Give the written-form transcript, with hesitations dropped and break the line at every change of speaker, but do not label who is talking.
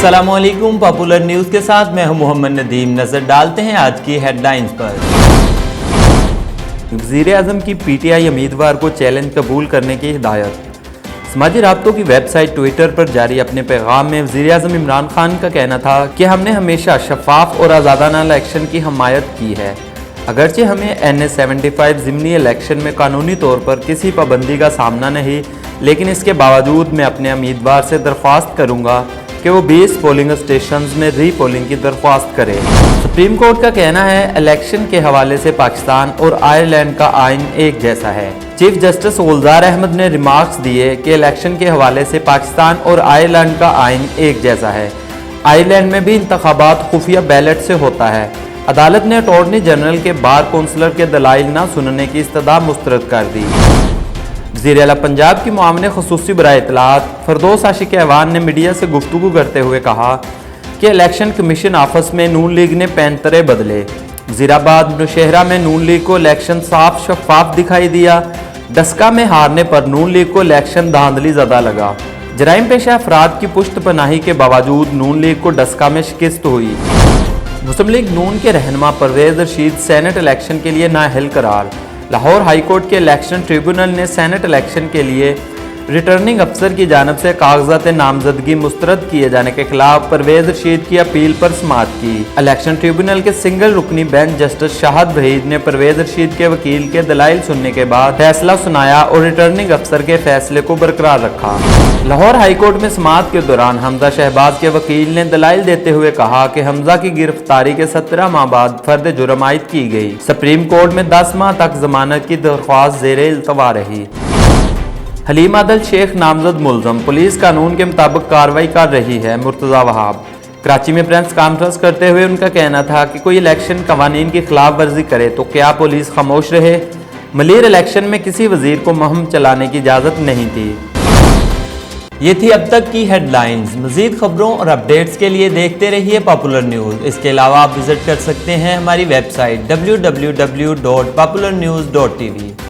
अस्सलामुअलैकुम। Popular news के साथ मैं हूं मोहम्मद नदीम। नजर डालते हैं आज की हेडलाइंस पर। वज़ीर-ए-आज़म की पीटीआई उम्मीदवार को चैलेंज कबूल करने की हिदायत। समाजी राब्तों की वेबसाइट ट्विटर पर जारी अपने पैगाम में वज़ीर-ए-आज़म इमरान खान का कहना था कि हमने हमेशा शफाफ और आज़ादाना इलेक्शन की हमायत की है। अगरचे हमें NA-75 ज़िमनी इलेक्शन में कानूनी तौर पर किसी पाबंदी का सामना नहीं, लेकिन इसके बावजूद मैं अपने उम्मीदवार से दरख्वास्त करूँगा कि वो 20 पोलिंग स्टेशंस में री पोलिंग की दरख्वास्त करे। सुप्रीम कोर्ट का कहना है इलेक्शन के हवाले से पाकिस्तान और आयरलैंड का आइन एक जैसा है। चीफ जस्टिस गुलजार अहमद ने रिमार्क्स दिए कि इलेक्शन के हवाले से पाकिस्तान और आयरलैंड का आइन एक जैसा है। आयरलैंड में भी इंतखाबात खुफिया बैलेट से होता है। अदालत ने अटॉर्नी जनरल के बार कौंसलर के दलाइल न सुनने की इस्तदा मुस्तरद कर दी। वज़ीर आला पंजाब की मुआविन ख़ुसूसी बराए इत्तलात फरदौस आशिक ऐवान ने मीडिया से गुफ्तगू करते हुए कहा कि इलेक्शन कमीशन ऑफिस में नून लीग ने पैंतरे बदले। वज़ीराबाद नौशहरा में नून लीग को इलेक्शन साफ शफाफ दिखाई दिया। डस्का में हारने पर नून लीग को इलेक्शन धांधली ज़दा लगा। जराइम पेशा अफराद की पुश्त पनाही के बावजूद नून लीग को डस्का में शिकस्त हुई। मुस्लिम लीग नून के रहनुमा परवेज रशीद सेनेट इलेक्शन के लिए नाअहल करार। लाहौर हाई कोर्ट के इलेक्शन ट्रिब्यूनल ने सेनेट इलेक्शन के लिए रिटर्निंग अफसर की जानिब से कागजात नामजदगी मुस्तरद किए जाने के खिलाफ परवेज रशीद की अपील पर समाअत की। इलेक्शन ट्रिब्यूनल के सिंगल रुकनी बेंच जस्टिस शाहद वहीद ने परवेज रशीद के वकील के दलाइल सुनने के बाद फैसला सुनाया और रिटर्निंग अफसर के फैसले को बरकरार रखा। लाहौर हाई कोर्ट में समाअत के दौरान हमजा शहबाज के वकील ने दलाइल देते हुए कहा कि हमजा की गिरफ्तारी के 17 माह बाद फर्द जुर्म आयद की गई। सुप्रीम कोर्ट में 10 माह तक जमानत की दरख्वास्त ज़ेरे इल्तवा रही। हलीम आदल शेख नामजद मुलजम, पुलिस कानून के मुताबिक कार्रवाई कर रही है। मुर्तज़ा वहाब कराची में प्रेस कॉन्फ्रेंस करते हुए उनका कहना था कि कोई इलेक्शन कवानीन की खिलाफ वर्जी करे तो क्या पुलिस खामोश रहे। मलीर इलेक्शन में किसी वजीर को मुहिम चलाने की इजाज़त नहीं थी। ये थी अब तक की हेडलाइंस। मज़ीद खबरों और अपडेट्स के लिए देखते रहिए पॉपुलर न्यूज़। इसके अलावा आप विजिट कर सकते हैं हमारी वेबसाइट www.popularnews.tv।